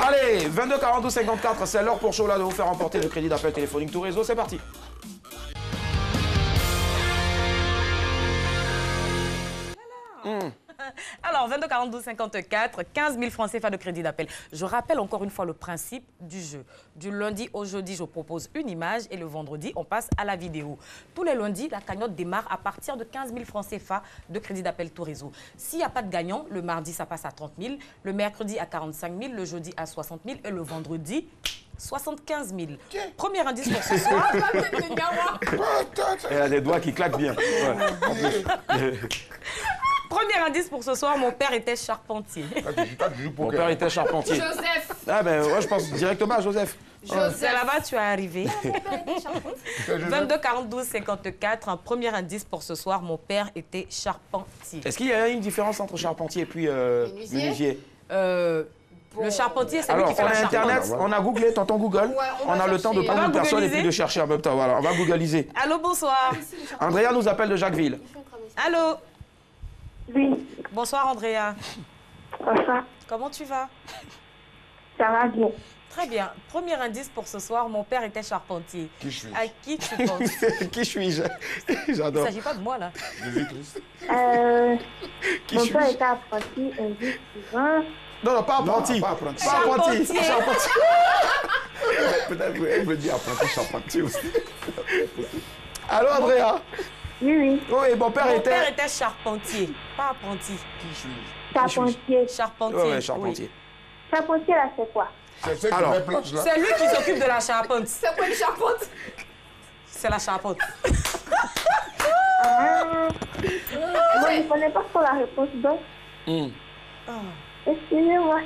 Allez, 22 42 54, c'est l'heure pour Chola de vous faire remporter le crédit d'appel téléphonique tout réseau. C'est parti. Alors, 22 42 54, 15 000 francs CFA de crédit d'appel. Je rappelle encore une fois le principe du jeu. Du lundi au jeudi, je propose une image et le vendredi, on passe à la vidéo. Tous les lundis, la cagnotte démarre à partir de 15 000 francs CFA de crédit d'appel tout réseau. S'il n'y a pas de gagnant, le mardi, ça passe à 30 000, le mercredi à 45 000, le jeudi à 60 000 et le vendredi 75 000. Premier indice pour ce soir. Elle a des doigts qui claquent bien. Ouais. Premier indice pour ce soir, mon père était charpentier. Mon père était charpentier. Joseph. Ah ben ouais, je pense directement à Joseph. C'est là-bas, tu es arrivé. 22 42 54, un premier indice pour ce soir, mon père était charpentier. Est-ce qu'il y a une différence entre charpentier et puis menuisier? Le charpentier, c'est lui Alors, qui fait on la a charpente. Internet, on a googlé, tonton Google. Ouais, on a le temps de prendre une personne et puis de chercher en même temps. Voilà, on va googliser. Allô, bonsoir. Andrea nous appelle de Jacquesville. Allô. Oui, Bonsoir, Andrea. bonsoir. Comment tu vas? Ça va bien. Très bien. Premier indice pour ce soir, mon père était charpentier. Qui suis-je? À qui tu penses? Qui suis-je? Il ne J'adore. s'agit pas de moi, là. Jésus-Christ. Qui Mon suis-je? père était apprenti souvent. Non, non, pas apprenti. Non, pas apprenti. Pas apprenti. Charpentier. Charpentier. Peut-être elle veut dire apprenti charpentier aussi. Allô, Andrea? Oui, oui. Oui, mon père Mon était... père était charpentier, pas apprenti. Qui suis-je? Charpentier. Charpentier. Ouais, ouais, charpentier. Charpentier, là, c'est quoi? C'est ceux qui Alors. met planche là. C'est lui qui s'occupe de la charpente. C'est quoi une charpente? C'est la charpente. Ah. Moi, je ne connais pas trop la réponse, donc. Excusez-moi.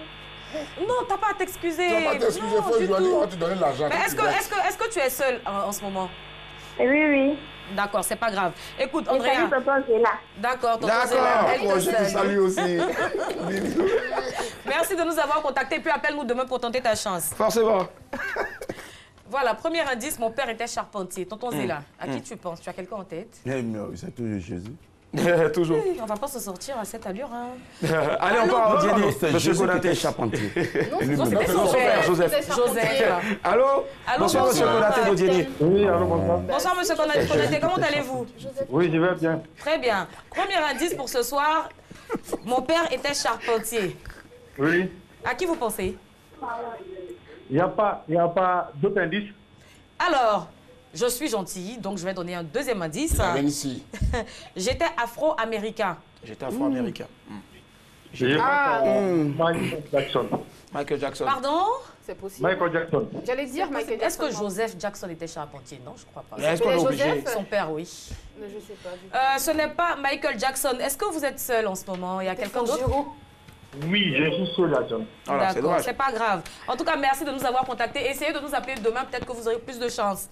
Non, t'as pas à t'excuser. Tu vas pas t'excuser, Non, faut du lui dire, tout. on va te donner l'argent. Mais est-ce que tu es seule en ce moment? Oui, oui. D'accord, c'est pas grave. Écoute, Et salut, Andrea. papa, c'est là. D'accord, tonton D'accord. Zéla, elle Moi, te je te salue. salue aussi. Merci de nous avoir contactés, puis appelle-nous demain pour tenter ta chance. Forcément. Voilà, premier indice, mon père était charpentier. Tonton Zéla, à qui tu penses? Tu as quelqu'un en tête? C'est toujours Jésus. Toujours. Oui, on va pas se sortir à cette allure, hein. Allez, on part en Non, Diéné. c'est Monsieur Jésus qui Konaté. était charpentier. Non, c'était son Son frère, père. Joseph. Joseph. Allô? Allô, Bonsoir, monsieur bonsoir. Konaté d'Odiéné. Oui, allô, bonsoir. Bonsoir, monsieur Konaté. Comment allez-vous? Oui, je vais bien. Très bien. Premier indice pour ce soir, mon père était charpentier. Oui. À qui vous pensez? Il n'y a pas d'autres indices. Alors, je suis gentille, donc je vais donner un deuxième indice. Ici. J'étais afro-américain. J'étais afro-américain. Michael Jackson. Michael Jackson. Pardon? C'est possible. Michael Jackson. J'allais dire Michael Est-ce que Jackson. Joseph Jackson était charpentier? Non, je crois pas. Est-ce qu'on est Joseph? obligé? Son père, oui. Mais je sais pas. Du coup. Ce n'est pas Michael Jackson. Est-ce que vous êtes seul en ce moment? Il y a quelqu'un d'autre? Giro. Oui, je suis seul là, John. Voilà, c'est D'accord, dommage. c'est pas grave. En tout cas, merci de nous avoir contactés. Essayez de nous appeler demain, peut-être que vous aurez plus de chance.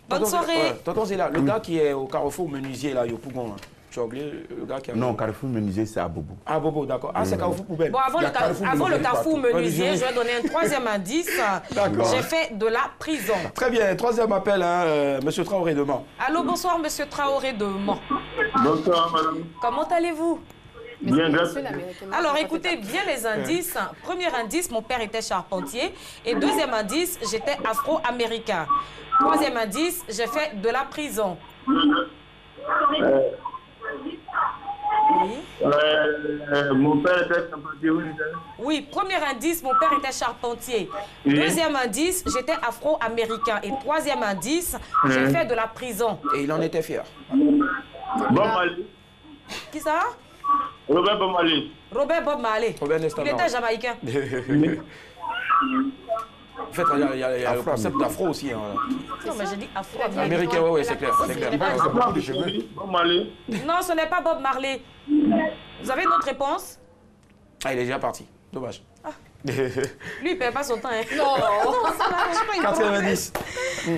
Bonne Tonton- soirée. ouais, Tonton Zéla, le gars qui est au carrefour menuisier, là, Yopougon, là. Tu as oublié le gars qui a... Non, Carrefour Menuisier, c'est à Bobo. Ah, Bobo, d'accord. Ah, c'est carrefour poubelle. Bon, avant Il y le, a Carrefour avant le menuisier carrefour partout. menuisier, je vais donner un troisième indice. D'accord. J'ai fait de la prison. Très bien, troisième appel, hein, monsieur Traoré de Mans. Allô, bonsoir, monsieur Traoré de Mans. Bonsoir, madame. Comment allez-vous? Bien, Monsieur merci. l'Américain. Alors, écoutez bien les indices. Premier indice, mon père était charpentier. Et deuxième indice, j'étais afro-américain. Troisième indice, j'ai fait de la prison. Oui. Mon père était charpentier, oui. Oui, premier indice, mon père était charpentier. Oui. Deuxième indice, j'étais afro-américain. Et troisième indice, j'ai fait de la prison. Et il en était fier. Bon Mali. Qui ça? Robert Bon Mali. Robert Bob Marley. Robert Il Nesta était jamaïcain. En fait, il y a le concept d'afro aussi. Hein. Non, mais j'ai dit afro-américain. Américain, oui, c'est clair. C'est clair. Beaucoup de cheveux. Bon Mali. Non, ce n'est pas Bob Marley. Vous avez une autre réponse? Ah, il est déjà parti. Dommage. Lui, il perd pas son temps. Hein. Non. Quatrième indice.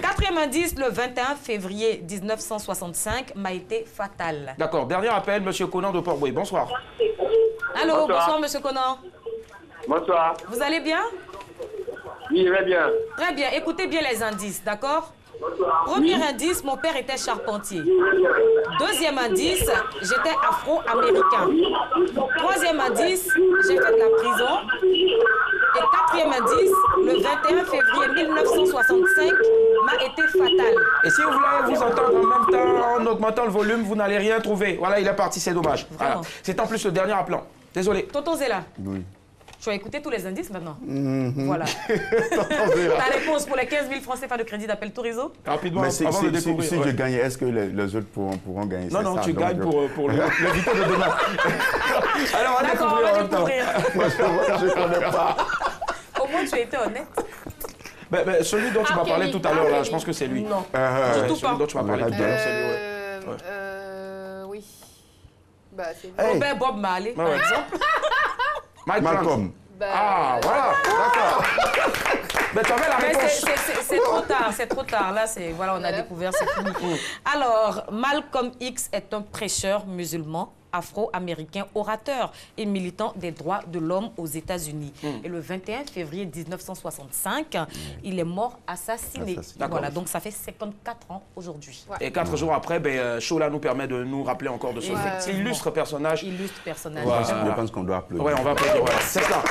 Quatrième indice, le 21 février 1965 m'a été fatal. D'accord, dernier appel, monsieur Conan de Port-Boué. Bonsoir. Allô, bonsoir, monsieur Conan. Bonsoir. Vous allez bien? Oui, je vais bien. Très bien, écoutez bien les indices, d'accord? Premier indice, mon père était charpentier. Deuxième indice, j'étais afro-américain. Troisième indice, j'ai fait de la prison. Et Quatrième indice, le 21 février 1965 m'a été fatal. Et si vous voulez vous entendre en même temps, en augmentant le volume, vous n'allez rien trouver. Voilà, il est parti, c'est dommage. Voilà. C'est en plus le dernier appelant. Désolé. Tonton Zéla. Oui. Tu as écouté tous les indices maintenant. La Voilà. réponse pour les 15 000 francs CFA de crédit d'appel Tourizo. Rapidement, Mais si avant de découvrir. je gagne, est-ce que les autres pourront gagner? Non, non, ça, tu donc, gagnes pour l'invité de demain. Alors, on va D'accord, on découvrir en va même temps. découvrir. Moi, je ne connais pas. Au moins, tu as été honnête. Celui dont tu m'as parlé tout à l'heure, là, je pense que c'est lui. Non. Ouais, celui dont tu m'as parlé tout à l'heure, c'est lui, ouais. Oui. Bah, c'est Hey. Robert Bob Marley, par Ouais. exemple. Malcolm. Bah, Ah, voilà, d'accord. Mais tu avais la Mais réponse. c'est trop tard, c'est trop tard. Là, voilà, on a découvert, c'est fini. Alors, Malcolm X est un prêcheur musulman afro-américain, orateur et militant des droits de l'homme aux États-Unis. Et le 21 février 1965, il est mort assassiné. Voilà, donc ça fait 54 ans aujourd'hui. Et 4 jours après, Chola nous permet de nous rappeler encore de ce illustre personnage. Illustre personnage. Voilà. Je pense qu'on doit applaudir. Ouais, on va applaudir, voilà. C'est ça.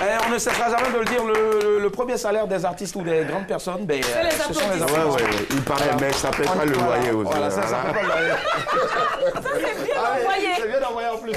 Et on ne cessera jamais de le dire, le premier salaire des artistes ou des grandes personnes, les ce sont les applaudissements. Ouais, il paraît, mais ça ne paye pas le loyer aussi. Voilà, ça paye pas le loyer. Ça, c'est bien envoyé. C'est bien envoyé en plus.